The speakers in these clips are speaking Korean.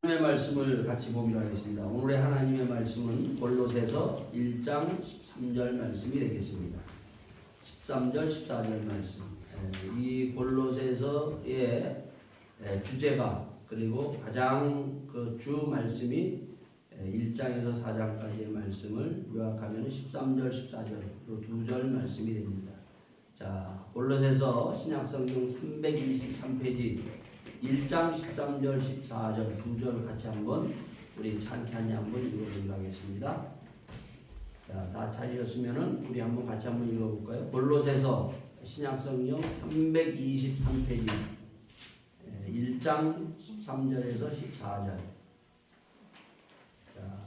하나님의 말씀을 같이 보기로 하겠습니다. 오늘의 하나님의 말씀은 골로새서 1장 13절 말씀이 되겠습니다. 13절 14절 말씀. 이 골로새서의 주제가 그리고 가장 그 주 말씀이 1장에서 4장까지의 말씀을 요약하면 13절 14절로 두 절 말씀이 됩니다. 자, 골로새서 신약성경 323페이지 1장 13절 14절 두 절 같이 한번 우리 찬찬히 한번 읽어보도록 하겠습니다. 자, 다 찾으셨으면은 우리 한번 같이 한번 읽어볼까요? 골로새서 신약성경 323페이지 1장 13절에서 14절. 자,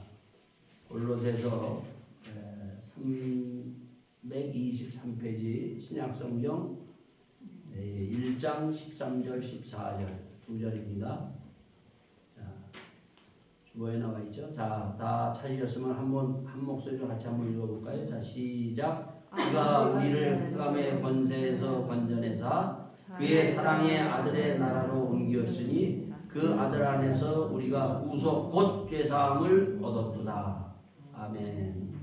골로새서 323페이지 신약성경 1장 13절 14절 두 절입니다. 자, 주보에 나와 있죠. 자, 다 찾으셨으면 한번 한 목소리로 같이 한번 읽어볼까요? 자, 시작. 그가 우리를 흑암의 권세에서 건져내사 그의 사랑의 아들의 나라로 옮겼으니 그 아들 안에서 우리가 구속 곧 죄사함을 얻었도다. 아멘.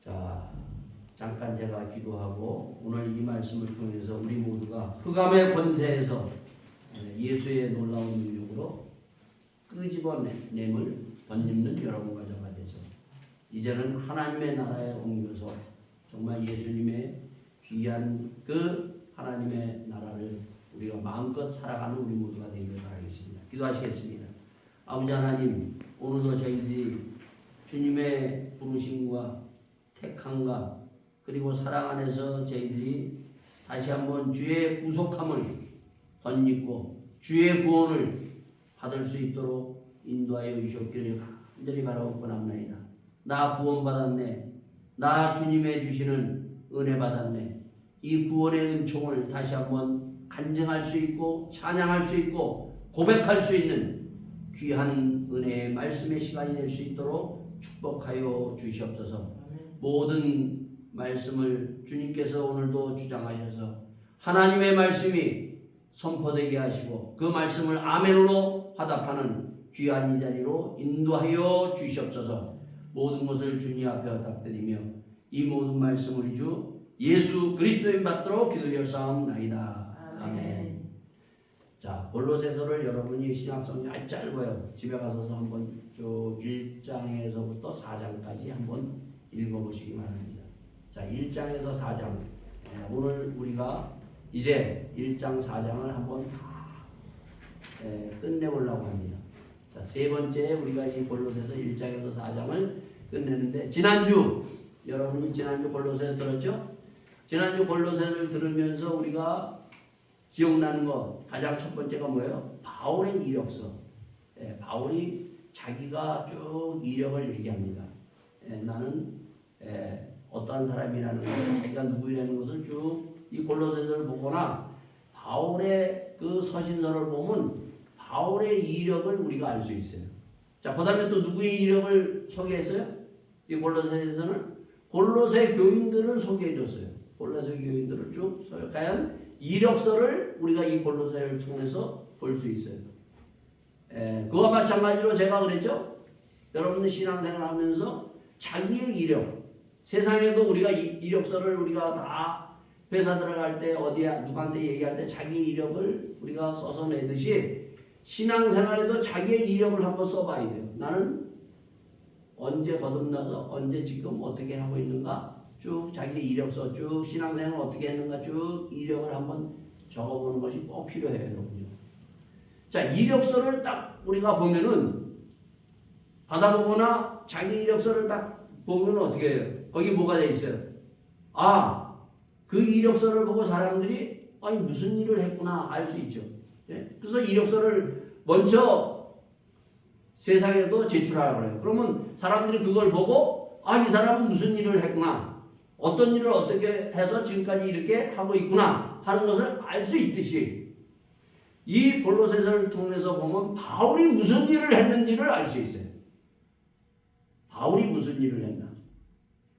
자, 잠깐 제가 기도하고 오늘 이 말씀을 통해서 우리 모두가 흑암의 권세에서 예수의 놀라운 능력으로 끄집어냄을 덧입는 여러분과 저가 돼서 이제는 하나님의 나라에 옮겨서 정말 예수님의 귀한 그 하나님의 나라를 우리가 마음껏 살아가는 우리 모두가 되기를 바라겠습니다. 기도하시겠습니다. 아버지 하나님, 오늘도 저희들이 주님의 부르심과 택함과 그리고 사랑 안에서 저희들이 다시 한번 주의 구속함을 덧입고 주의 구원을 받을 수 있도록 인도하여 주시옵기를 간절히 바라고 권합니다. 나 구원받았네. 나 주님의 주시는 은혜 받았네. 이 구원의 은총을 다시 한번 간증할 수 있고 찬양할 수 있고 고백할 수 있는 귀한 은혜의 말씀의 시간이 될 수 있도록 축복하여 주시옵소서. 모든 말씀을 주님께서 오늘도 주장하셔서 하나님의 말씀이 선포되게 하시고 그 말씀을 아멘으로 화답하는 귀한 이 자리로 인도하여 주시옵소서. 모든 것을 주님 앞에 부탁드리며 이 모든 말씀을 우리 주 예수 그리스도인 받도록 기도하옵나이다. 아멘. 자, 골로새서를 여러분이 신약성경 아주 짧아요. 집에 가셔서 한번 쭉 1장에서부터 4장까지 한번 읽어보시기 바랍니다. 자, 1장에서 4장. 오늘 우리가 이제 1장 4장을 한번 다 끝내보려고 합니다. 자, 세 번째 우리가 이 골로새서 1장에서 4장을 끝내는데 여러분이 지난주 골로새 들었죠? 지난주 골로새를 들으면서 우리가 기억나는 것 가장 첫 번째가 뭐예요? 바울의 이력서. 바울이 자기가 쭉 이력을 얘기합니다. 나는 어떠한 사람이라는 것을 자기가 누구이라는 것을 쭉 이 골로새서를 보거나 바울의 그 서신서를 보면 바울의 이력을 우리가 알 수 있어요. 자, 그 다음에 또 누구의 이력을 소개했어요? 이 골로새에서는 골로새 교인들을 소개해 줬어요. 골로새 교인들을 쭉 소개한 이력서를 우리가 이 골로새를 통해서 볼 수 있어요. 그와 마찬가지로 제가 그랬죠? 여러분들 신앙생활 하면서 자기의 이력, 세상에도 우리가 이력서를 우리가 다 회사 들어갈 때 어디야 누구한테 얘기할 때 자기 이력을 우리가 써서 내듯이 신앙생활에도 자기의 이력을 한번 써봐야 돼요. 나는 언제 거듭나서 언제 지금 어떻게 하고 있는가 쭉 자기의 이력서 쭉 신앙생활을 어떻게 했는가 쭉 이력을 한번 적어보는 것이 꼭 필요해요. 여러분요. 자, 이력서를 딱 우리가 보면은 받아보거나 자기 이력서를 딱 보면 어떻게 해요? 거기 뭐가 돼 있어요? 그 이력서를 보고 사람들이 무슨 일을 했구나 알 수 있죠. 그래서 이력서를 먼저 세상에도 제출하라고 해요. 그러면 사람들이 그걸 보고 이 사람은 무슨 일을 했구나, 어떤 일을 어떻게 해서 지금까지 이렇게 하고 있구나 하는 것을 알 수 있듯이 이 골로새서를 통해서 보면 바울이 무슨 일을 했는지를 알 수 있어요. 바울이 무슨 일을 했나,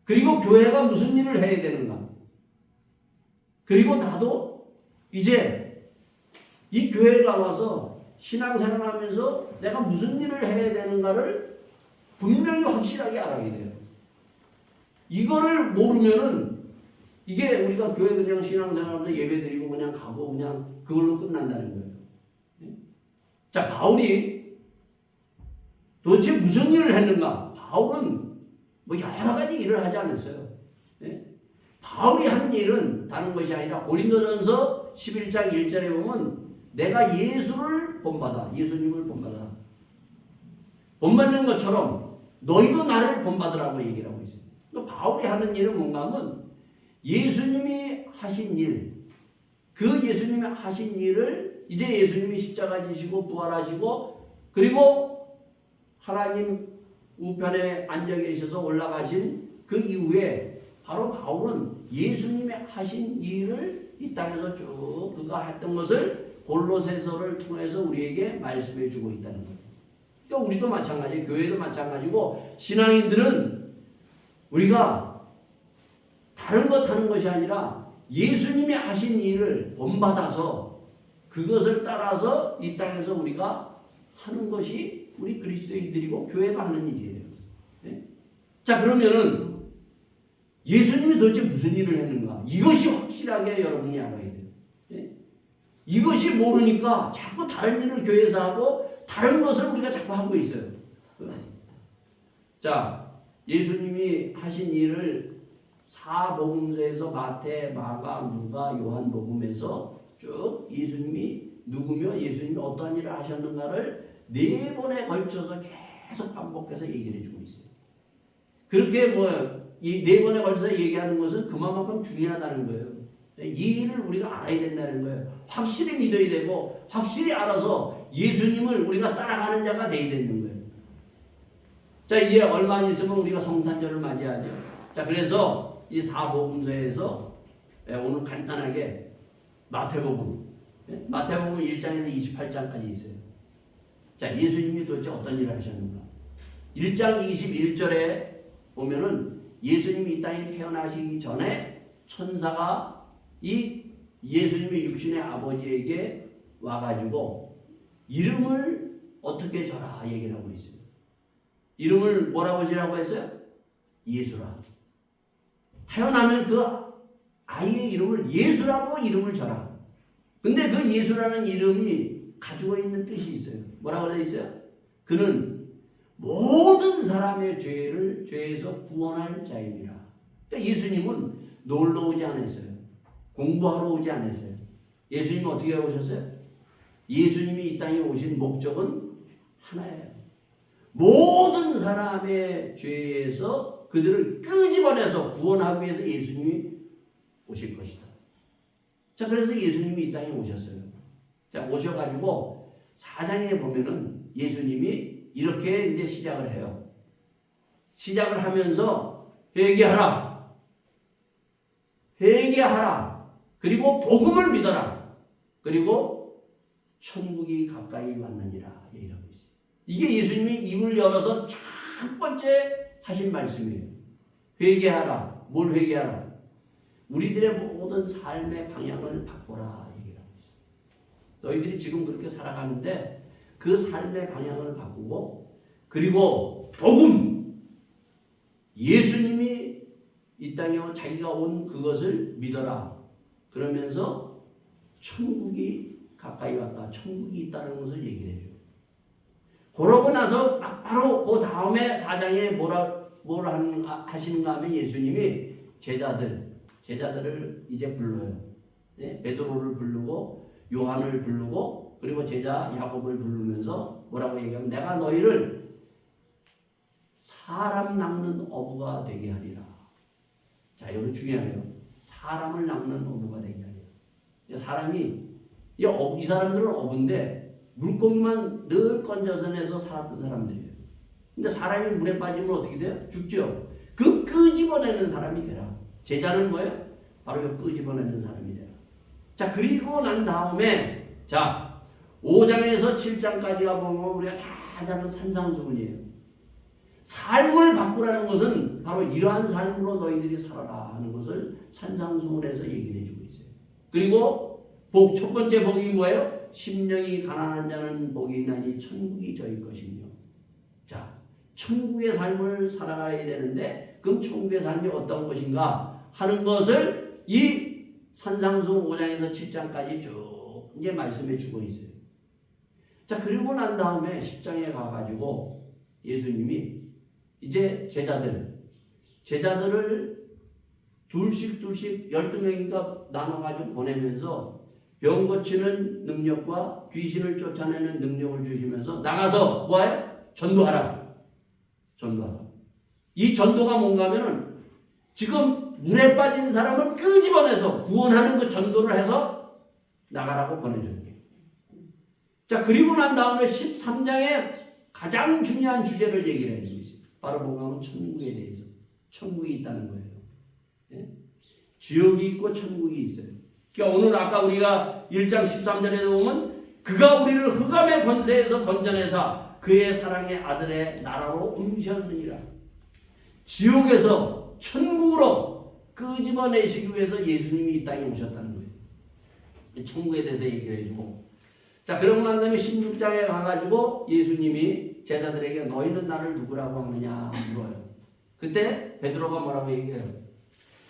그리고 교회가 무슨 일을 해야 되는가, 그리고 나도 이제 이 교회에 나와서 신앙생활하면서 내가 무슨 일을 해야 되는가를 분명히 확실하게 알아야 돼요. 이거를 모르면은 이게 우리가 교회 그냥 신앙생활하면서 예배드리고 그냥 가고 그냥 그걸로 끝난다는 거예요. 자, 바울이 도대체 무슨 일을 했는가? 바울은 뭐 여러 가지 일을 하지 않았어요. 바울이 한 일은 다른 것이 아니라 고린도전서 11장 1절에 보면 내가 예수를 본받아, 예수님을 본받아. 본받는 것처럼 너희도 나를 본받으라고 얘기를 하고 있어요. 바울이 하는 일은 뭔가 하면 예수님이 하신 일, 그 예수님이 하신 일을 이제 예수님이 십자가 지시고 부활하시고 그리고 하나님 우편에 앉아 계셔서 올라가신 그 이후에 바로 바울은 예수님이 하신 일을 이 땅에서 쭉 그가 했던 것을 골로새서를 통해서 우리에게 말씀해 주고 있다는 거예요. 그러니까 우리도 마찬가지예요. 교회도 마찬가지고 신앙인들은 우리가 다른 것 하는 것이 아니라 예수님이 하신 일을 본받아서 그것을 따라서 이 땅에서 우리가 하는 것이 우리 그리스도인들이고 교회가 하는 일이에요. 네? 자, 그러면은 예수님이 도대체 무슨 일을 했는가? 이것이 확실하게 여러분이 알아야 돼요. 네? 이것이 모르니까 자꾸 다른 일을 교회에서 하고 다른 것을 우리가 자꾸 하고 있어요. 자, 예수님이 하신 일을 사복음서에서 마태, 마가, 누가, 요한복음에서 쭉 예수님이 누구며 예수님이 어떠한 일을 하셨는가를 4번에 걸쳐서 계속 반복해서 얘기를 해주고 있어요. 그렇게 이 4번에 걸쳐서 얘기하는 것은 그만큼 중요하다는 거예요. 이 일을 우리가 알아야 된다는 거예요. 확실히 믿어야 되고 확실히 알아서 예수님을 우리가 따라가는 자가 되어야 되는 거예요. 자, 이제 얼마 안 있으면 우리가 성탄절을 맞이하죠. 자, 그래서 이 사복음서에서 오늘 간단하게 마태복음 1장에서 28장까지 있어요. 자, 예수님이 도대체 어떤 일을 하셨는가? 1장 21절에 보면은 예수님이 이 땅에 태어나시기 전에 천사가 이 예수님의 육신의 아버지에게 와가지고 이름을 어떻게 줘라 얘기를 하고 있어요. 이름을 뭐라고 지라고 했어요? 예수라. 태어나면 그 아이의 이름을 예수라고 이름을 줘라. 근데 그 예수라는 이름이 가지고 있는 뜻이 있어요. 뭐라고 되어 있어요? 그는 모든 사람의 죄에서 구원할 자입니다. 그러니까 예수님은 놀러 오지 않았어요. 공부하러 오지 않았어요. 예수님은 어떻게 오셨어요? 예수님이 이 땅에 오신 목적은 하나예요. 모든 사람의 죄에서 그들을 끄집어내서 구원하기 위해서 예수님이 오실 것이다. 자, 그래서 예수님이 이 땅에 오셨어요. 자, 오셔가지고 4장에 보면은 예수님이 이렇게 이제 시작을 해요. 시작을 하면서 회개하라. 회개하라. 그리고 복음을 믿어라. 그리고 천국이 가까이 왔느니라. 얘기하고 있어요. 이게 예수님이 입을 열어서 첫 번째 하신 말씀이에요. 회개하라. 뭘 회개하라? 우리들의 모든 삶의 방향을 바꿔라. 얘기하고 있어요. 너희들이 지금 그렇게 살아가는데 그 삶의 방향을 바꾸고 그리고 복음 예수님이 이 땅에 자기가 온 그것을 믿어라. 그러면서 천국이 가까이 왔다. 천국이 있다는 것을 얘기를 해줘요. 그러고 나서 바로 그 다음에 4장에 뭘 하시는가 하면 예수님이 제자들을 이제 불러요. 네? 베드로를 부르고 요한을 부르고 그리고 제자 야곱을 부르면서 뭐라고 얘기하면 내가 너희를 사람 낚는 어부가 되게 하리라. 자, 여기 중요해요. 사람을 낚는 어부가 되게 하리라. 이 사람들은 어부인데 물고기만 늘 건져서 내서 살았던 사람들이에요. 근데 사람이 물에 빠지면 어떻게 돼요? 죽죠. 그 끄집어내는 사람이 되라. 제자는 뭐예요? 바로 그 끄집어내는 사람이 되라. 자, 그리고 난 다음에 자 5장에서 7장까지가 보면 우리가 다 아는 산상수훈이에요. 삶을 바꾸라는 것은 바로 이러한 삶으로 너희들이 살아라 하는 것을 산상수훈에서 얘기를 해주고 있어요. 그리고 첫 번째 복이 뭐예요? 심령이 가난한 자는 복이 있나니 천국이 저희 것이며. 자, 천국의 삶을 살아가야 되는데 그럼 천국의 삶이 어떤 것인가 하는 것을 이 산상수 5장에서 7장까지 쭉 이제 말씀해 주고 있어요. 자, 그리고 난 다음에 10장에 가가지고 예수님이 이제 제자들을 둘씩 12명인가 나눠가지고 보내면서 병 고치는 능력과 귀신을 쫓아내는 능력을 주시면서 나가서 뭐해? 전도하라. 이 전도가 뭔가 하면은 지금 물에 빠진 사람을 끄집어내서 구원하는 그 전도를 해서 나가라고 보내줘요. 자, 그리고 난 다음에 13장에 가장 중요한 주제를 얘기를 해주고 있습니다. 바로 뭔가 하면 천국에 대해서. 천국이 있다는 거예요. 예? 지옥이 있고 천국이 있어요. 그러니까 오늘 아까 우리가 1장 13절에 보면 그가 우리를 흑암의 권세에서 건져내사 그의 사랑의 아들의 나라로 옮기셨느니라. 지옥에서 천국으로 끄집어내시기 위해서 예수님이 이 땅에 오셨다는 거예요. 천국에 대해서 얘기를 해주고, 자, 그러고 난 다음에 16장에 가가지고 예수님이 제자들에게 너희는 나를 누구라고 하느냐 물어요. 그때 베드로가 뭐라고 얘기해요?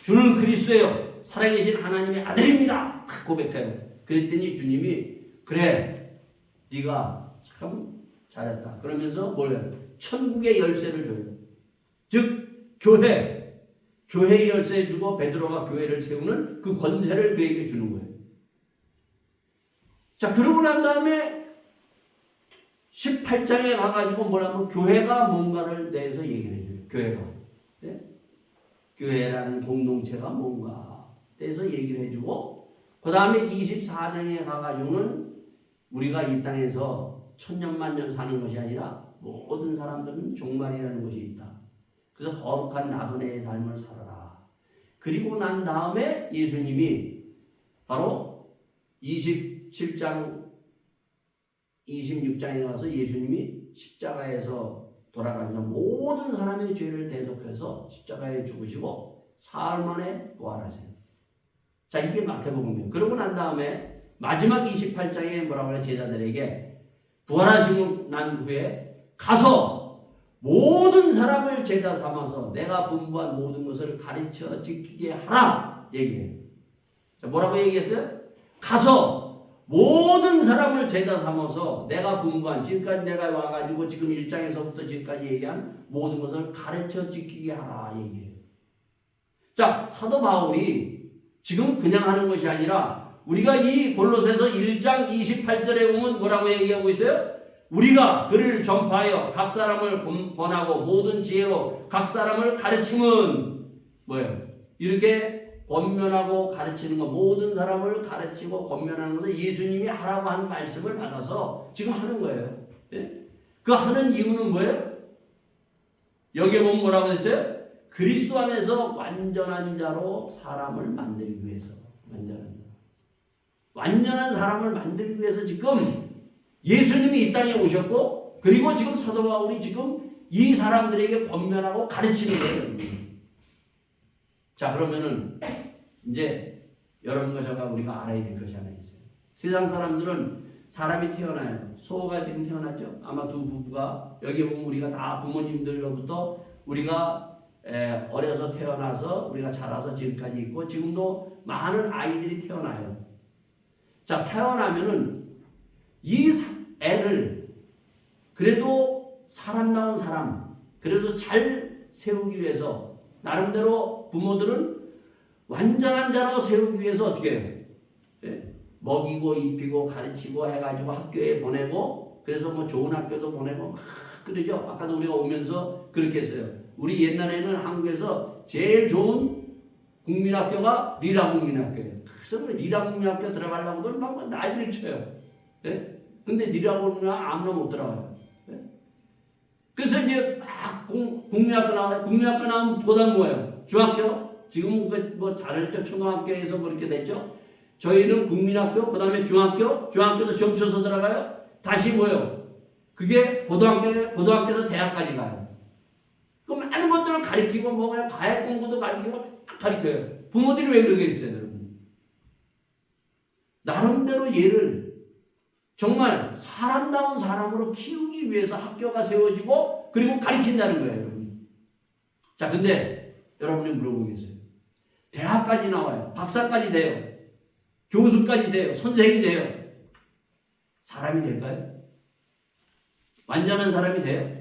주는 그리스도예요. 살아계신 하나님의 아들입니다. 딱 고백해요. 그랬더니 주님이 그래, 네가 참 잘했다. 그러면서 뭐래요? 천국의 열쇠를 줘요. 즉 교회의 열쇠 주고 베드로가 교회를 세우는 그 권세를 그에게 주는 거예요. 자, 그러고 난 다음에 18장에 가가지고 뭐라면 교회가 뭔가를 대해서 얘기를 해줘요. 교회가. 네? 교회라는 공동체가 뭔가 대해서 얘기를 해주고, 그 다음에 24장에 가가지고는 우리가 이 땅에서 천년만년 사는 것이 아니라 모든 사람들은 종말이라는 것이 있다. 그래서 거룩한 나그네의 삶을 살아라. 그리고 난 다음에 예수님이 바로 27장 26장에 가서 예수님이 십자가에서 돌아가면서 모든 사람의 죄를 대속해서 십자가에 죽으시고 사흘 만에 부활하세요. 자, 이게 마태복음이에요. 그러고 난 다음에 마지막 28장에 뭐라고 해요? 제자들에게 부활하시고 난 후에 가서 모든 사람을 제자 삼아서 내가 분부한 모든 것을 가르쳐 지키게 하라 얘기해요. 자, 뭐라고 얘기했어요? 가서 모든 사람을 제자 삼아서 내가 분부한, 지금까지 내가 와가지고 지금 1장에서부터 지금까지 얘기한 모든 것을 가르쳐 지키게 하라 얘기해요. 자, 사도 바울이 지금 그냥 하는 것이 아니라 우리가 이 골로새서 1장 28절에 보면 뭐라고 얘기하고 있어요? 우리가 그를 전파하여 각 사람을 권하고 모든 지혜로 각 사람을 가르치면 뭐예요? 이렇게 권면하고 가르치는 것, 모든 사람을 가르치고 권면하는 것을 예수님이 하라고 한 말씀을 받아서 지금 하는 거예요. 예? 그 하는 이유는 뭐예요? 여기에 보면 뭐라고 했어요? 그리스도 안에서 완전한 자로 사람을 만들기 위해서. 완전한 사람을 만들기 위해서 지금 예수님이 이 땅에 오셨고, 그리고 지금 사도 바울이 지금 이 사람들에게 권면하고 가르치는 거예요. 자, 그러면은 이제 여러분과 저가 우리가 알아야 될 것이 하나 있어요. 세상 사람들은 사람이 태어나요. 소가 지금 태어났죠. 아마 두 부부가 여기 보면 우리가 다 부모님들로부터 우리가 어려서 태어나서 우리가 자라서 지금까지 있고 지금도 많은 아이들이 태어나요. 자, 태어나면은 이 애를 그래도 사람다운 사람, 그래도 잘 세우기 위해서 나름대로 부모들은 완전한 자로 세우기 위해서 어떻게 해요? 예? 먹이고 입히고 가르치고 해가지고 학교에 보내고, 그래서 뭐 좋은 학교도 보내고 막 그러죠. 아까도 우리가 오면서 그렇게 했어요. 우리 옛날에는 한국에서 제일 좋은 국민학교가 리라 국민학교예요. 그래서 리라 국민학교 들어가려고들 막 난리를 쳐요. 예? 근데 리라 국민학교 아무나 못 들어가요. 예? 그래서 이제 막 국민학교 나와요. 국민학교 나오면 보다 뭐예요? 중학교? 지금 뭐 잘했죠. 초등학교에서 그렇게 됐죠. 저희는 국민학교, 그 다음에 중학교도 시험 쳐서 들어가요. 다시 뭐예요? 그게 고등학교에서 대학까지 가요. 그럼 많은 것들을 가르치고 뭐가요? 과학 공부도 가르치고 막 가르쳐요. 부모들이 왜 그러게 했어요, 여러분? 나름대로 얘를 정말 사람다운 사람으로 키우기 위해서 학교가 세워지고 그리고 가르친다는 거예요, 여러분. 자, 근데 여러분이 물어보겠어요. 대학까지 나와요. 박사까지 돼요. 교수까지 돼요. 선생이 돼요. 사람이 될까요? 완전한 사람이 돼요?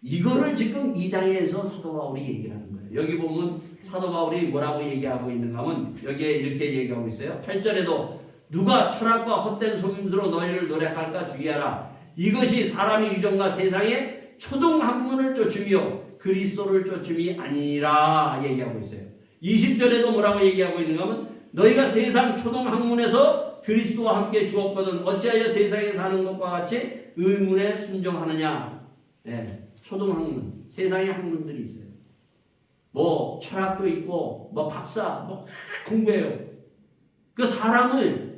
이거를 지금 2장에서 사도 바울이 얘기를 하는 거예요. 여기 보면 사도 바울이 뭐라고 얘기하고 있는가 하면 여기에 이렇게 얘기하고 있어요. 8절에도 누가 철학과 헛된 속임수로 너희를 노력할까 주의하라. 이것이 사람의 유전과 세상의 초등학문을 쫓으며 그리스도를 쫓음이 아니라 얘기하고 있어요. 20절에도 뭐라고 얘기하고 있는가 하면 너희가 세상 초등학문에서 그리스도와 함께 죽었거든 어찌하여 세상에 사는 것과 같이 의문에 순종하느냐. 네, 초등학문, 세상의 학문들이 있어요. 뭐 철학도 있고 뭐 박사 뭐 공부해요. 그 사람을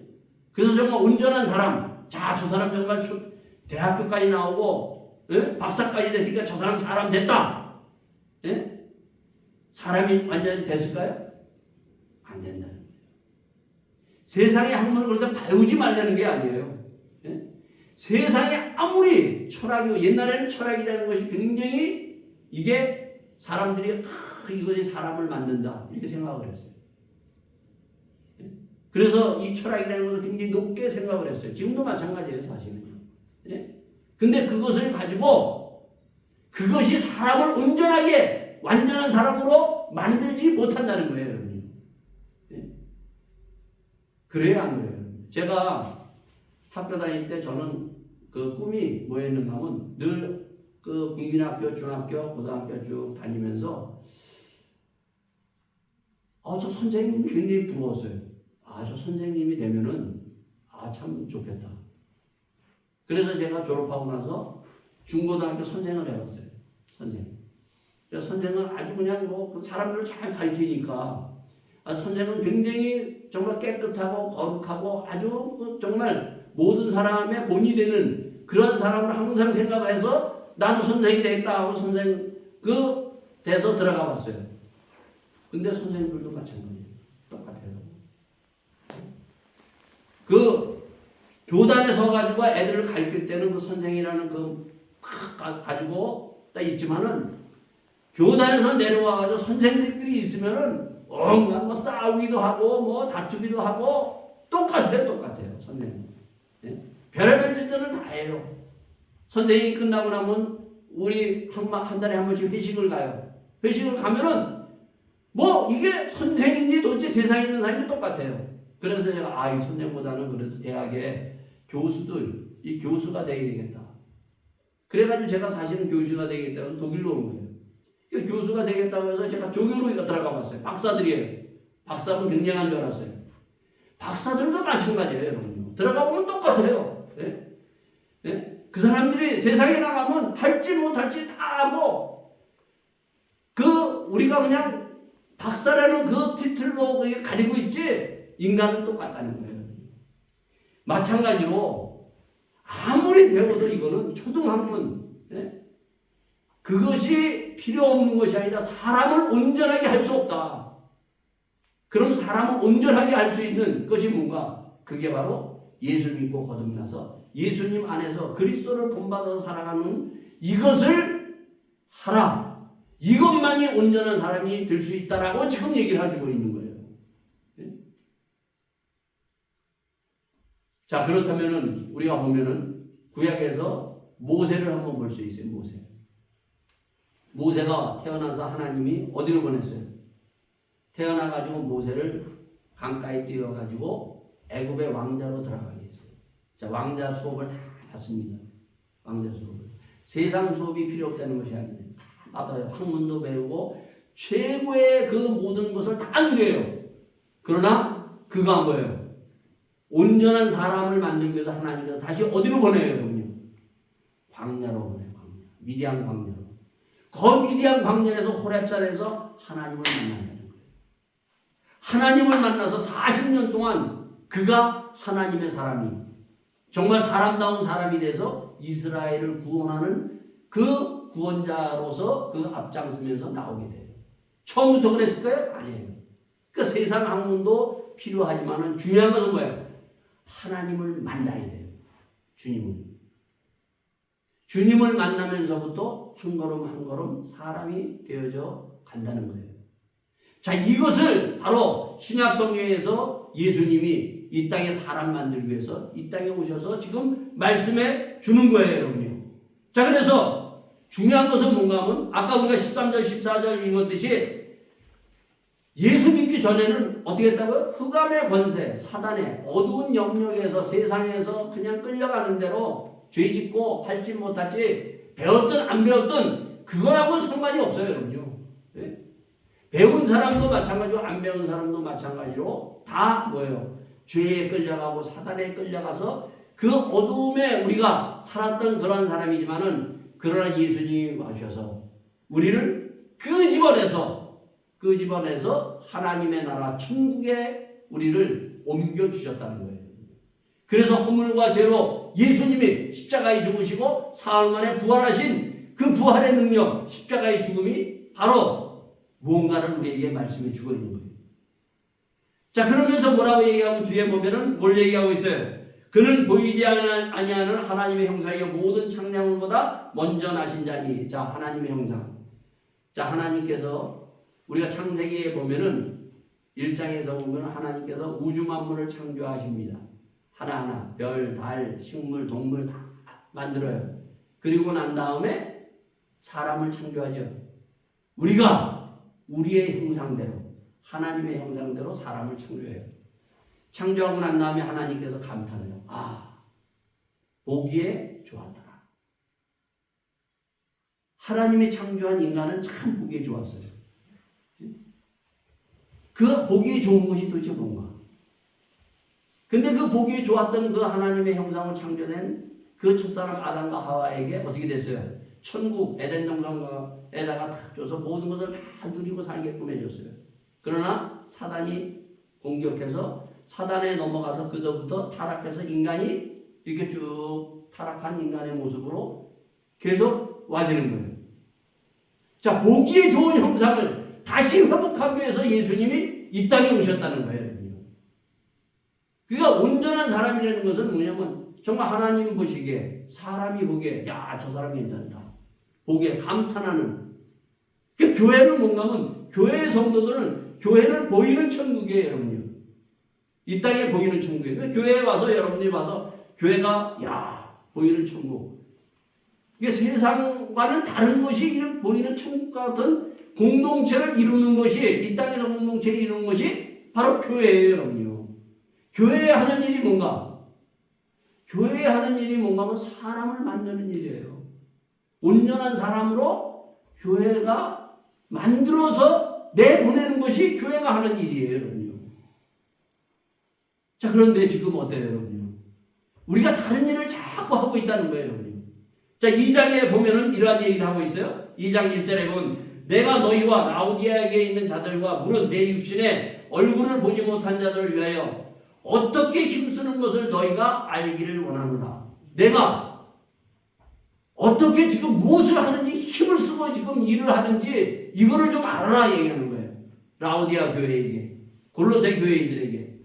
그래서 정말 온전한 사람, 자, 저 사람 정말 대학교까지 나오고 박사까지 됐으니까 저 사람 됐다. 예? 사람이 완전히 됐을까요? 안 된다는 거예요. 세상의 학문을 그러다 배우지 말라는 게 아니에요. 예? 세상에 아무리 철학이고 옛날에는 철학이라는 것이 굉장히 이게 사람들이 이것이 사람을 만든다 이렇게 생각을 했어요. 그래서 이 철학이라는 것을 굉장히 높게 생각을 했어요. 지금도 마찬가지예요, 사실은요. 예? 근데 그것을 가지고 그것이 사람을 온전하게 완전한 사람으로 만들지 못한다는 거예요, 여러분. 예? 그래요, 안 그래요? 제가 학교 다닐 때 저는 그 꿈이 뭐였는가 하면 늘 그 국민학교, 중학교, 고등학교 쭉 다니면서 저 선생님이 굉장히 부러웠어요. 저 선생님이 되면은 참 좋겠다. 그래서 제가 졸업하고 나서 중고등학교 선생을 해봤어요. 선생. 그래서 선생은 아주 그냥 뭐 사람들을 잘 가르치니까 선생은 굉장히 정말 깨끗하고 거룩하고 아주 정말 모든 사람의 본이 되는 그런 사람을 항상 생각해서 나도 선생이 되겠다 하고 선생 돼서 들어가 봤어요. 근데 선생님들도 마찬가지예요. 똑같아요. 그 교단에 서가지고 애들을 가르칠 때는 그 선생이라는 가지고 딱 있지만은 교단에서 내려와가지고 선생님들끼리 있으면은 온갖 뭐 싸우기도 하고 뭐 다투기도 하고 똑같아요. 선생님. 예? 별의별 짓들을 다 해요. 선생님이 끝나고 나면 우리 한 달에 한 번씩 회식을 가요. 회식을 가면은 뭐 이게 선생인지 도대체 세상에 있는 사람이 똑같아요. 그래서 제가 이 선생보다는 그래도 대학에 이 교수가 되어야 되겠다. 그래가지고 제가 사실은 교수가 되겠다고 해서 독일로 온 거예요. 교수가 되겠다고 해서 제가 조교로 들어가 봤어요. 박사들이에요. 박사는 굉장한 줄 알았어요. 박사들도 마찬가지예요, 여러분. 들어가 보면 똑같아요. 예? 예? 그 사람들이 세상에 나가면 할지 못할지 다 하고 우리가 그냥 박사라는 그 티틀로 가리고 있지 인간은 똑같다는 거예요. 마찬가지로 아무리 배워도 이거는 초등학문 그것이 필요 없는 것이 아니라 사람을 온전하게 할 수 없다. 그럼 사람을 온전하게 할 수 있는 것이 뭔가? 그게 바로 예수 믿고 거듭나서 예수님 안에서 그리스도를 본받아서 살아가는 이것을 하라. 이것만이 온전한 사람이 될 수 있다라고 지금 얘기를 해주고 있는 거예요. 네? 자, 그렇다면은 우리가 보면은 구약에서 모세를 한번 볼 수 있어요. 모세가 태어나서 하나님이 어디로 보냈어요? 태어나가지고 모세를 강가에 띄워가지고 애굽의 왕자로 들어가게 했어요. 자, 왕자 수업을 다 받습니다. 왕자 수업을. 세상 수업이 필요 없다는 것이 아니에요. 다 받아요. 학문도 배우고 최고의 그 모든 것을 다 누려요. 그러나 그가 뭐예요? 온전한 사람을 만들기 위해서 하나님께서 다시 어디로 보내요, 여러분요? 광야로 보내요. 미디안 광야로. 그 미디안 광야에서 호렙산에서 하나님을 만난다는 거예요. 하나님을 만나서 40년 동안 그가 하나님의 사람이 정말 사람다운 사람이 돼서 이스라엘을 구원하는 그 구원자로서 그 앞장서면서 나오게 돼요. 처음부터 그랬을까요? 아니에요. 그러니까 세상 학문도 필요하지만 중요한 것은 뭐예요? 하나님을 만나야 돼요. 주님을 만나면서부터 한 걸음 한 걸음 사람이 되어져 간다는 거예요. 자, 이것을 바로 신약 성경에서 예수님이 이 땅에 사람 만들기 위해서 이 땅에 오셔서 지금 말씀해 주는 거예요, 여러분요. 자, 그래서 중요한 것은 뭔가 하면 아까 우리가 13절, 14절 읽었듯이 예수 믿기 전에는 어떻게 했다고요? 흑암의 권세, 사단의 어두운 영역에서 세상에서 그냥 끌려가는 대로 죄 짓고 할지 못할지 배웠든 안 배웠든 그거하고 상관이 없어요, 여러분요. 네? 배운 사람도 마찬가지로 안 배운 사람도 마찬가지로 다 뭐예요? 죄에 끌려가고 사단에 끌려가서 그 어두움에 우리가 살았던 그런 사람이지만은 그러나 예수님이 와주셔서 우리를 끄집어내서 하나님의 나라 천국에 우리를 옮겨주셨다는 거예요. 그래서 허물과 죄로 예수님이 십자가에 죽으시고 사흘 만에 부활하신 그 부활의 능력, 십자가의 죽음이 바로 무언가를 우리에게 말씀해 주고 있는 거예요. 자, 그러면서 뭐라고 얘기하면 뒤에 보면은 뭘 얘기하고 있어요? 그는 보이지 아니하는 하나님의 형상이요 모든 창조물보다 먼저 나신 자니. 자, 하나님의 형상. 자, 하나님께서 우리가 창세기에 보면은 1장에서 보면 하나님께서 우주 만물을 창조하십니다. 하나하나 별, 달, 식물, 동물 다 만들어요. 그리고 난 다음에 사람을 창조하죠. 우리가 우리의 형상대로 하나님의 형상대로 사람을 창조해요. 창조하고 난 다음에 하나님께서 감탄해요. 아, 보기에 좋았더라. 하나님이 창조한 인간은 참 보기에 좋았어요. 그 보기에 좋은 것이 도대체 뭔가? 근데 그 보기에 좋았던 그 하나님의 형상을 창조된 그 첫사람 아담과 하와에게 어떻게 됐어요? 천국 에덴 동산에다가 다 줘서 모든 것을 다 누리고 살게끔 해줬어요. 그러나 사단이 공격해서 사단에 넘어가서 그로부터 타락해서 인간이 이렇게 쭉 타락한 인간의 모습으로 계속 와지는 거예요. 자, 보기에 좋은 형상을 다시 회복하기 위해서 예수님이 이 땅에 오셨다는 거예요. 그러니까 온전한 사람이라는 것은 뭐냐면 정말 하나님 보시기에 사람이 보기에 야, 저 사람 괜찮다. 보기에 감탄하는. 그 교회는 뭔가 하면 교회의 성도들은 교회는 보이는 천국이에요, 여러분요. 이 땅에 보이는 천국이에요. 그러니까 교회에 와서 여러분들이 와서 교회가 야, 보이는 천국. 이게 세상과는 다른 것이 보이는 천국 같은 공동체를 이루는 것이 이 땅에서 공동체를 이루는 것이 바로 교회예요, 여러분요. 교회에 하는 일이 뭔가? 교회에 하는 일이 뭔가 하면 사람을 만드는 일이에요. 온전한 사람으로 교회가 만들어서 내보내는 것이 교회가 하는 일이에요, 여러분요. 자, 그런데 지금 어때요, 여러분요? 우리가 다른 일을 자꾸 하고 있다는 거예요, 여러분요. 자, 2장에 보면은 이러한 얘기를 하고 있어요. 2장 1절에 보면 내가 너희와 라오디아에게 있는 자들과 물론 내 육신에 얼굴을 보지 못한 자들을 위하여 어떻게 힘쓰는 것을 너희가 알기를 원하노라. 내가 어떻게 지금 무엇을 하는지 힘을 쓰고 지금 일을 하는지 이거를 좀 알아라 얘기하는 거예요. 라오디아 교회에게, 골로새 교회인들에게.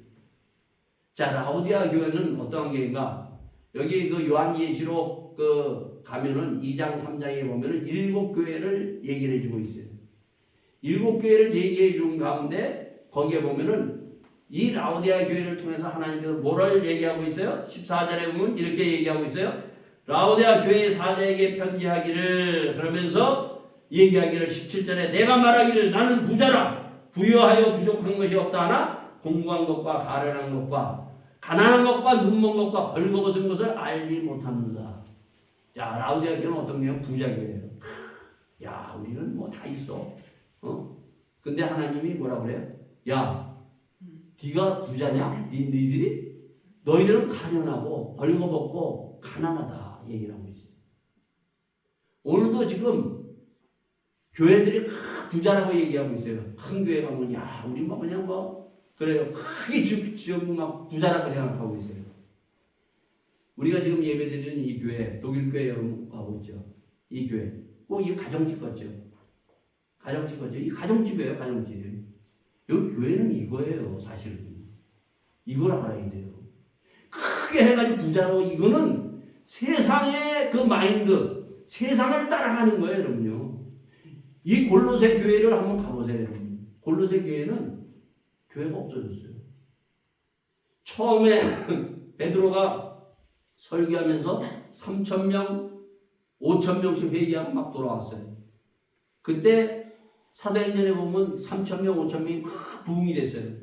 자, 라오디아 교회는 어떠한 교회인가? 여기 그 요한예시록 그 가면은 2장 3장에 보면은 7교회를 얘기를 해주고 있어요. 7교회를 얘기해 준 가운데 거기에 보면은 이 라오디아 교회를 통해서 하나님께서 뭐를 얘기하고 있어요? 14절에 보면 이렇게 얘기하고 있어요. 라오디아 교회의 사자에게 편지하기를 그러면서 얘기하기를 17절에 내가 말하기를 나는 부자라 부유하여 부족한 것이 없다 하나 공부한 것과 가련한 것과 가난한 것과 눈먼 것과 벌거벗은 것을 알지 못합니다. 자, 라오디아 교회는 어떤 교회는 부자 교회예요. 야, 우리는 뭐 다 있어. 근데 하나님이 뭐라 그래요? 야, 네가 부자냐? 너희들이? 너희들은 가련하고 벌거벗고 가난하다 얘기를 하고 있어요. 오늘도 지금 교회들이 부자라고 얘기하고 있어요. 큰 교회 가면 야, 우리 뭐 그냥 뭐 그래요. 크게 지금 막 부자라고 생각하고 있어요. 우리가 지금 예배드리는 이 교회, 독일 교회 여러분 가고 있죠. 이 교회. 꼭 이 가정집 같죠. 가정집 같죠. 이 가정집이에요, 가정집. 여기 교회는 이거예요, 사실은. 이걸 알아야 돼요. 크게 해가지고 부자라고 이거는 세상의 그 마인드, 세상을 따라가는 거예요, 여러분요. 이 골로새 교회를 한번 가보세요, 여러분. 골로새 교회는 교회가 없어졌어요. 처음에 베드로가 설교하면서 3,000명, 5,000명씩 회개하고 막 돌아왔어요. 그때 사도행전에 보면 3,000명, 5,000명이 막 부흥이 됐어요.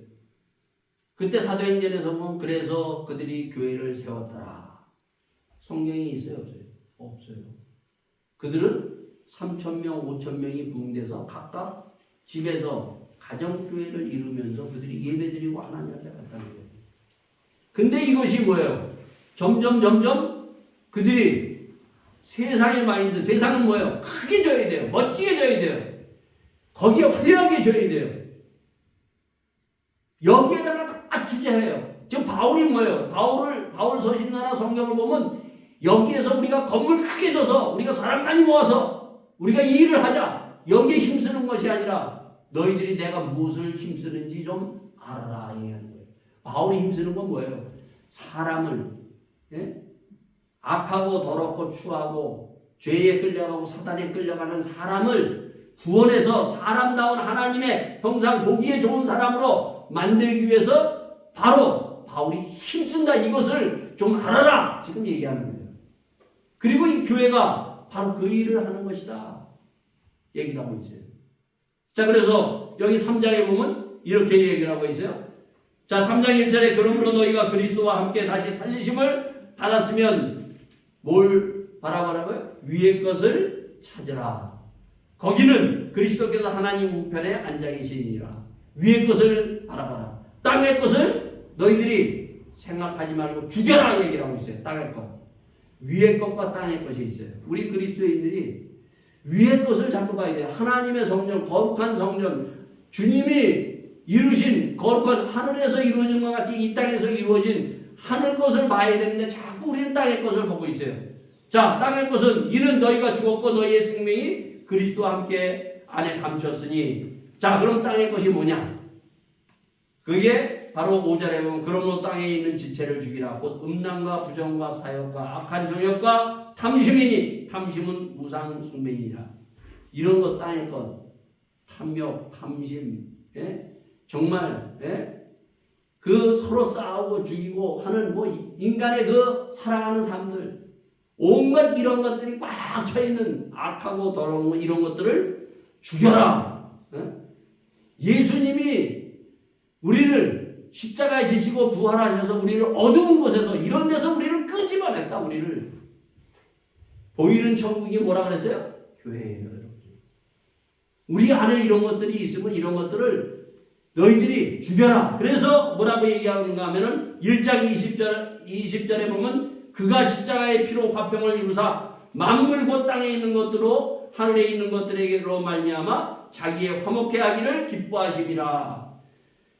그때 사도행전에서 보면 그래서 그들이 교회를 세웠더라. 성경에 있어요, 없어요? 없어요. 그들은 3,000명, 5,000명이 부흥돼서 각각 집에서 가정교회를 이루면서 그들이 예배드리고 하나님 앞에 갔다는 거예요. 근데 이것이 뭐예요? 점점 그들이 세상의 마인드, 세상은 뭐예요? 크게 져야 돼요. 멋지게 져야 돼요. 거기에 화려하게 져야 돼요. 여기에다가 다 주제해요. 지금 바울이 뭐예요? 바울 서신이나 성경을 보면 여기에서 우리가 건물 크게 줘서 우리가 사람 많이 모아서 우리가 이 일을 하자. 여기에 힘쓰는 것이 아니라 너희들이 내가 무엇을 힘쓰는지 좀 알아라 얘기하는 거예요. 바울이 힘쓰는 건 뭐예요? 사람을 악하고 더럽고 추하고 죄에 끌려가고 사단에 끌려가는 사람을 구원해서 사람다운 하나님의 형상 보기에 좋은 사람으로 만들기 위해서 바로 바울이 힘쓴다. 이것을 좀 알아라. 지금 얘기하는 거예요. 그리고 이 교회가 바로 그 일을 하는 것이다. 얘기를 하고 있어요. 자, 그래서 여기 3장에 보면 이렇게 얘기를 하고 있어요. 자, 3장 1절에 그러므로 너희가 그리스도와 함께 다시 살리심을 받았으면 뭘 바라보라고요? 위의 것을 찾으라. 거기는 그리스도께서 하나님 우편에 앉아 계시니라. 위의 것을 바라봐라. 땅의 것을 너희들이 생각하지 말고 죽여라 얘기를 하고 있어요. 땅의 것. 위의 것과 땅의 것이 있어요. 우리 그리스도인들이 위의 것을 자꾸 봐야 돼요. 하나님의 성전, 거룩한 성전, 주님이 이루신 거룩한 하늘에서 이루어진 것 같이 이 땅에서 이루어진 하늘 것을 봐야 되는데 자꾸 우리는 땅의 것을 보고 있어요. 자, 땅의 것은 이는 너희가 죽었고 너희의 생명이 그리스도와 함께 안에 감췄으니. 자, 그럼 땅의 것이 뭐냐? 그게 바로 5절에 보면 그러므로 땅에 있는 지체를 죽이라. 곧 음란과 부정과 사욕과 악한 정욕과 탐심이니 탐심은 우상 숭배니라. 이런 것 땅의 것, 탐욕, 탐심, 정말 그 서로 싸우고 죽이고 하는 뭐 인간의 그 사랑하는 사람들, 온갖 이런 것들이 꽉 차 있는 악하고 더러운 거 이런 것들을 죽여라. 예수님이 우리를 십자가에 지시고 부활하셔서 우리를 어두운 곳에서 이런 데서 우리를 끄집어냈다. 우리를 보이는 천국이 뭐라 그랬어요? 교회예요. 우리 안에 이런 것들이 있으면 이런 것들을 너희들이 죽여라. 그래서 뭐라고 얘기하는가 하면은 1장 20절에 보면 그가 십자가의 피로 화평을 이루사 만물 곧 땅에 있는 것들로 하늘에 있는 것들에게로 말미암아 자기의 화목케 하기를 기뻐하심이라.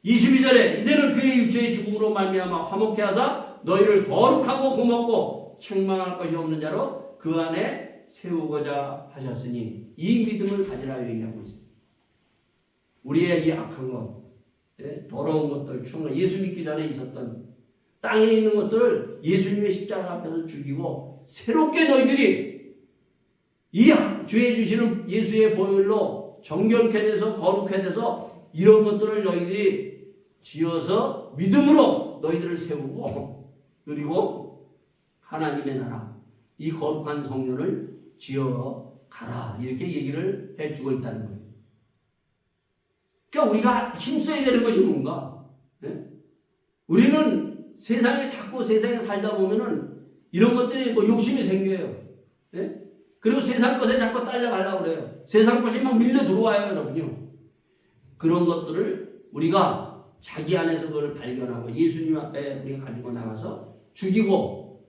22절에 이제는 그의 육체의 죽음으로 말미암아 화목케 하사 너희를 거룩하고 고맙고 책망할 것이 없는 자로 그 안에 세우고자 하셨으니 이 믿음을 가지라 얘기하고 있습니다. 우리의 이 악한 것, 더러운 것들, 추한 것, 예수 믿기 전에 있었던 땅에 있는 것들을 예수님의 십자가 앞에서 죽이고 새롭게 너희들이 이 주의 주시는 예수의 보혈로 정결케 돼서 거룩해 돼서 이런 것들을 너희들이 지어서 믿음으로 너희들을 세우고 그리고 하나님의 나라 이 거룩한 성전을 지어 가라 이렇게 얘기를 해주고 있다는 거예요. 그러니까 우리가 힘써야 되는 것이 뭔가? 우리는 자꾸 세상에 살다 보면은 이런 것들이 뭐 욕심이 생겨요. 그리고 세상 것에 자꾸 딸려가려고 그래요. 세상 것이 막 밀려 들어와요, 여러분요. 그런 것들을 우리가 자기 안에서 그걸 발견하고 예수님 앞에 우리가 가지고 나가서 죽이고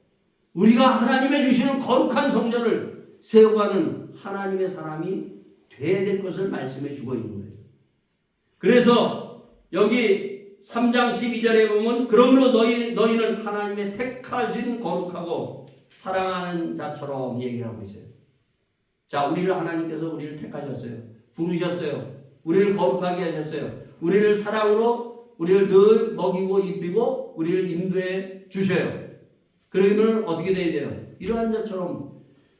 우리가 하나님의 주시는 거룩한 성전을 세워가는 하나님의 사람이 돼야 될 것을 말씀해 주고 있는 거예요. 그래서 여기 3장 12절에 보면 그러므로 너희는 하나님의 택하신 거룩하고 사랑하는 자처럼 얘기하고 있어요. 자, 우리를 하나님께서 우리를 택하셨어요. 부르셨어요. 우리를 거룩하게 하셨어요. 우리를 사랑으로 우리를 늘 먹이고 입히고 우리를 인도해 주셔요. 그러면 어떻게 돼야 돼요? 이러한 자처럼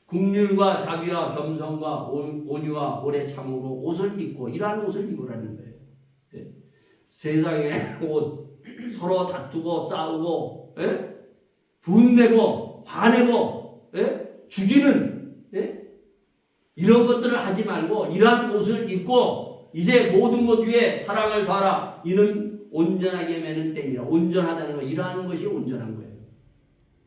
긍휼과 자비와 겸손과 온유와 오래 참으로 옷을 입고 이러한 옷을 입으라는 거예요. 예? 세상에 옷 서로 다투고 싸우고 예? 분내고 화내고 예? 죽이는 예? 이런 것들을 하지 말고 이러한 옷을 입고 이제 모든 것 위에 사랑을 더하라. 이는 온전하게 매는 땜이라. 온전하다는 거 이러한 것이 온전한 거예요.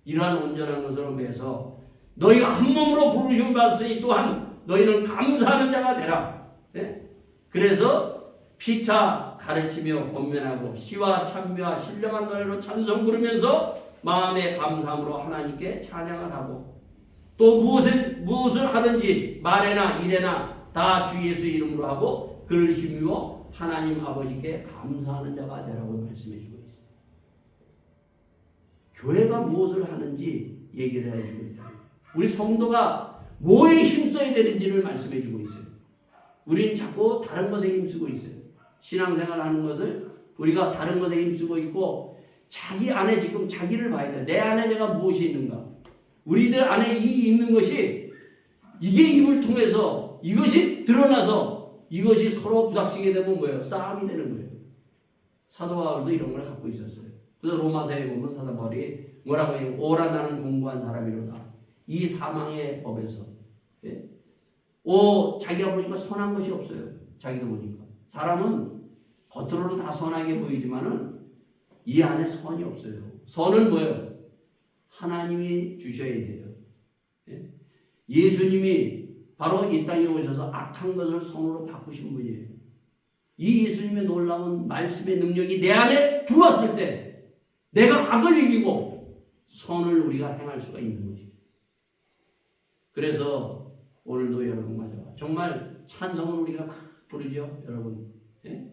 이러한 온전한 것으로 매서 너희가 한 몸으로 부르심 받으니 또한 너희는 감사하는 자가 되라. 예? 그래서 피차 가르치며 권면하고 시와 찬미와 신령한 노래로 찬송 부르면서 마음의 감사함으로 하나님께 찬양을 하고 또 무엇을 하든지 말에나 일에나 다 주 예수 이름으로 하고 그를 힘입어 하나님 아버지께 감사하는 자가 되라고 말씀해 주고 있어요. 교회가 무엇을 하는지 얘기를 해주고 있다. 우리 성도가 뭐에 힘써야 되는지를 말씀해 주고 있어요. 우리는 자꾸 다른 것에 힘쓰고 있어요. 신앙생활 하는 것을 우리가 다른 것에 힘쓰고 있고 자기 안에 지금 자기를 봐야 돼. 내 안에 내가 무엇이 있는가. 우리들 안에 이 있는 것이 이게 입을 통해서 이것이 드러나서 이것이 서로 부닥치게 되면 뭐예요? 싸움이 되는 거예요. 사도 바울도 이런 걸 갖고 있었어요. 그래서 로마서에 보면 사도 바울이 뭐라고 해요? 오라 나는 공부한 사람이로다. 이 사망의 법에서 예? 자기가 보니까 선한 것이 없어요. 자기도 보니까 사람은 겉으로는 다 선하게 보이지만은 이 안에 선이 없어요. 선은 뭐예요? 하나님이 주셔야 돼요. 예? 예수님이 바로 이 땅에 오셔서 악한 것을 선으로 바꾸신 분이에요. 이 예수님의 놀라운 말씀의 능력이 내 안에 들어왔을 때 내가 악을 이기고 선을 우리가 행할 수가 있는 것이죠. 그래서 오늘도 여러분과 정말 찬송은 우리가 부르죠, 여러분. 예?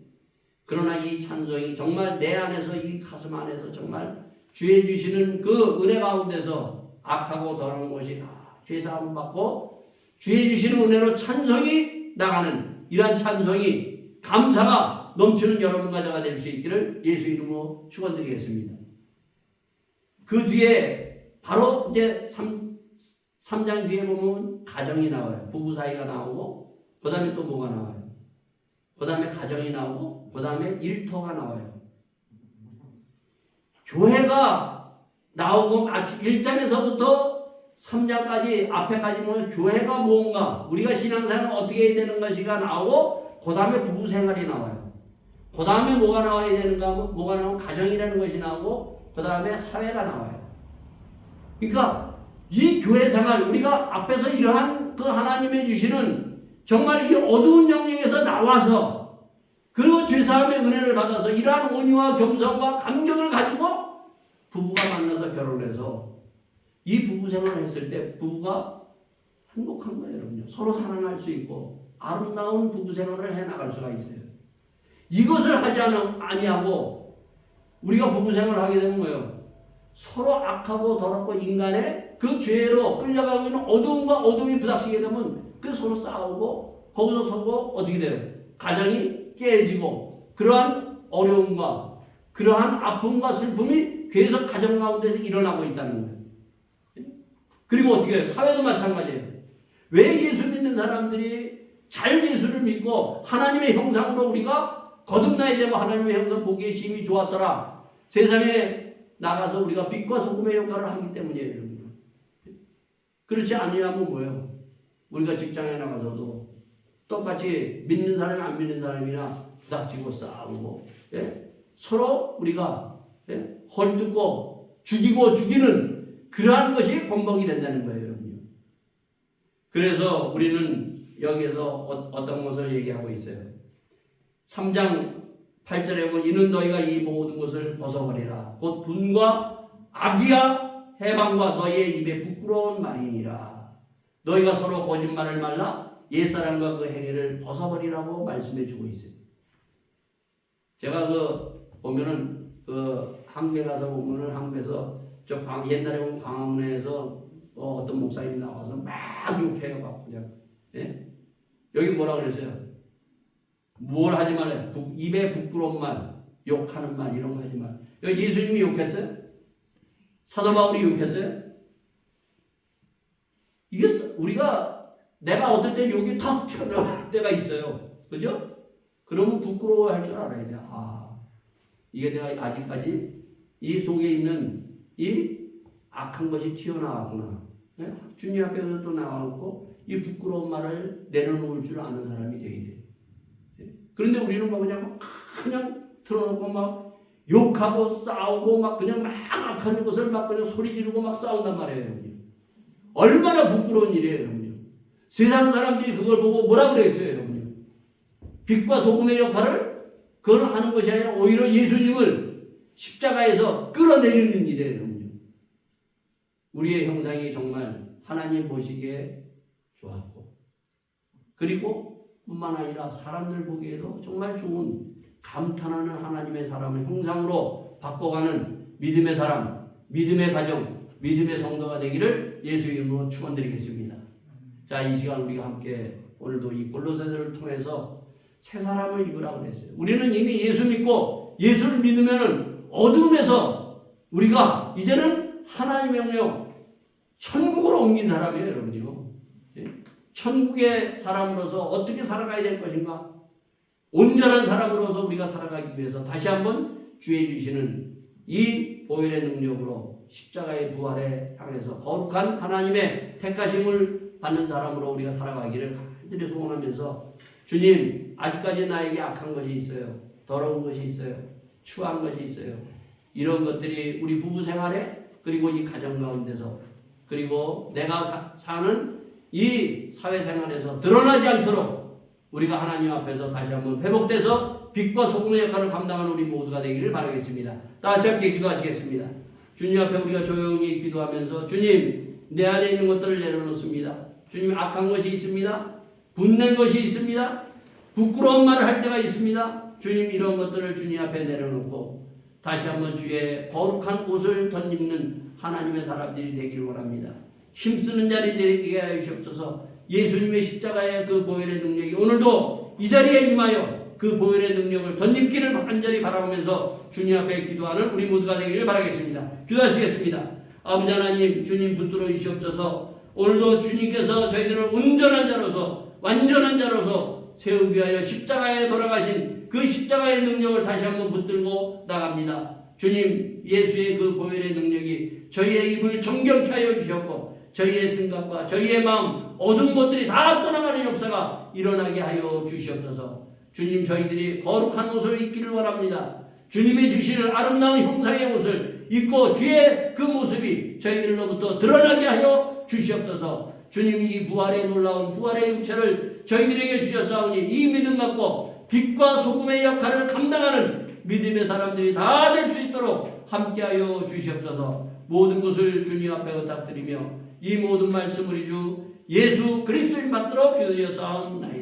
그러나 이 찬송이 정말 내 안에서 이 가슴 안에서 정말 주의 주시는 그 은혜 가운데서 악하고 더러운 것이 다 죄사함을 받고 주의 주시는 은혜로 찬송이 나가는 이러한 찬송이 감사가 넘치는 여러분과 제가 될 수 있기를 예수 이름으로 축원드리겠습니다. 그 뒤에 바로 이제 3장 뒤에 보면 가정이 나와요. 부부 사이가 나오고 그 다음에 또 뭐가 나와요? 그 다음에 가정이 나오고 그 다음에 일터가 나와요. 교회가 나오고 마치 1장에서부터 3장까지 앞에까지 보면 교회가 뭔가 우리가 신앙생활을 어떻게 해야 되는 것이가 나오고 그 다음에 부부 생활이 나와요. 그 다음에 뭐가 나와야 되는가 하면 뭐가 나오면 가정이라는 것이 나오고 그 다음에 사회가 나와요. 그러니까 이 교회 생활 우리가 앞에서 이러한 그 하나님의 주시는 정말 이 어두운 영역에서 나와서 그리고 죄사함의 은혜를 받아서 이러한 온유와 겸손과 감격을 가지고 부부가 만나서 결혼해서 이 부부 생활을 했을 때 부부가 행복한 거예요, 여러분요. 서로 사랑할 수 있고 아름다운 부부 생활을 해나갈 수가 있어요. 이것을 하지 아니하고 우리가 부부 생활을 하게 되면 뭐예요? 서로 악하고 더럽고 인간의 그 죄로 끌려가고 있는 어두움과 어둠이 부닥치게 되면 그 서로 싸우고 거기서 서로 어떻게 돼요? 가정이 깨지고 그러한 어려움과 그러한 아픔과 슬픔이 계속 가정 가운데서 일어나고 있다는 거예요. 그리고 어떻게 해요? 사회도 마찬가지예요. 왜 예수 믿는 사람들이 잘 예수를 믿고 하나님의 형상으로 우리가 거듭나야 되고 하나님의 형상 보기에 심히 좋았더라. 세상에 나가서 우리가 빛과 소금의 역할을 하기 때문이에요. 여러분. 그렇지 않으면 뭐예요? 우리가 직장에 나가서도 똑같이 믿는 사람이 안 믿는 사람이나 부닥치고 싸우고 예? 서로 우리가 예? 헐뜯고 죽이고 죽이는 그러한 것이 번복이 된다는 거예요. 여러분. 그래서 우리는 여기에서 어떤 것을 얘기하고 있어요. 3장 8절에 보면 이는 너희가 이 모든 것을 벗어버리라. 곧 분과 악이야 해방과 너희의 입에 부끄러운 말이니라. 너희가 서로 거짓말을 말라 옛사람과 그 행위를 벗어버리라고 말씀해 주고 있어요. 제가 보면은 한국에 가서 보면은 한국에서 옛날에 보면 광화문에서 어떤 목사님이 나와서 막 욕해요. 막 그냥. 예? 여기 뭐라 그랬어요? 뭘 하지 말아요? 입에 부끄러운 말, 욕하는 말 이런 거 하지 말. 여기 예수님이 욕했어요? 사도 바울이 욕했어요? 내가 어떨 때 여기 탁 튀어나올 때가 있어요. 그죠? 그러면 부끄러워할 줄 알아야 돼. 이게 내가 아직까지 이 속에 있는 이 악한 것이 튀어나왔구나. 네? 주님 앞에서 또 나와놓고 이 부끄러운 말을 내려놓을 줄 아는 사람이 되어야 돼. 네? 그런데 우리는 그냥 틀어놓고 막 욕하고 싸우고 막 그냥 막 악한 것을 막 그냥 소리 지르고 막 싸운단 말이에요. 여러분. 얼마나 부끄러운 일이에요. 여러분. 세상 사람들이 그걸 보고 뭐라 그랬어요. 여러분. 빛과 소금의 역할을 그걸 하는 것이 아니라 오히려 예수님을 십자가에서 끌어내리는 일이에요. 여러분. 우리의 형상이 정말 하나님 보시기에 좋았고, 그리고 뿐만 아니라 사람들 보기에도 정말 좋은, 감탄하는 하나님의 사람을 형상으로 바꿔가는 믿음의 사람, 믿음의 가정, 믿음의 성도가 되기를 예수 이름으로 축원드리겠습니다. 자, 이 시간 우리가 함께 오늘도 이 골로새서를 통해서 새 사람을 입으라고 그랬어요. 우리는 이미 예수 믿고 예수를 믿으면은 어둠에서 우리가 이제는 하나님의 명령 천국으로 옮긴 사람이에요, 여러분요. 천국의 사람으로서 어떻게 살아가야 될 것인가? 온전한 사람으로서 우리가 살아가기 위해서 다시 한번 주의 주시는 이 보혈의 능력으로 십자가의 부활에 향해서 거룩한 하나님의 택하심을 받는 사람으로 우리가 살아가기를 간절히 소원하면서, 주님, 아직까지 나에게 악한 것이 있어요. 더러운 것이 있어요. 추한 것이 있어요. 이런 것들이 우리 부부 생활에, 그리고 이 가정 가운데서, 그리고 내가 사는 이 사회생활에서 드러나지 않도록 우리가 하나님 앞에서 다시 한번 회복돼서 빛과 소금의 역할을 감당하는 우리 모두가 되기를 바라겠습니다. 다 같이 함께 기도하시겠습니다. 주님 앞에 우리가 조용히 기도하면서, 주님, 내 안에 있는 것들을 내려놓습니다. 주님, 악한 것이 있습니다. 분낸 것이 있습니다. 부끄러운 말을 할 때가 있습니다. 주님, 이런 것들을 주님 앞에 내려놓고 다시 한번 주의 거룩한 옷을 덧입는 하나님의 사람들이 되기를 원합니다. 힘쓰는 자리 되게 하여 주시옵소서. 예수님의 십자가의 그 보혈의 능력이 오늘도 이 자리에 임하여 그 보혈의 능력을 덧입기를 간절히 바라보면서 주님 앞에 기도하는 우리 모두가 되기를 바라겠습니다. 기도하시겠습니다. 아버지 하나님, 주님 붙들어 주시옵소서. 오늘도 주님께서 저희들을 온전한 자로서, 완전한 자로서 세우기 위하여 십자가에 돌아가신 그 십자가의 능력을 다시 한번 붙들고 나갑니다. 주님, 예수의 그 보혈의 능력이 저희의 입을 정결케 하여 주셨고, 저희의 생각과 저희의 마음, 어두운 것들이 다 떠나가는 역사가 일어나게 하여 주시옵소서. 주님, 저희들이 거룩한 옷을 입기를 원합니다. 주님이 주시는 아름다운 형상의 옷을 입고 주의 그 모습이 저희들로부터 드러나게 하여 주시옵소서. 주님, 이 부활의 놀라운 부활의 육체를 저희들에게 주셨사오니 이 믿음 갖고 빛과 소금의 역할을 감당하는 믿음의 사람들이 다 될 수 있도록 함께하여 주시옵소서. 모든 것을 주님 앞에 부탁드리며 이 모든 말씀을 주 예수 그리스도인 받들어 기도드렸사옵나이다.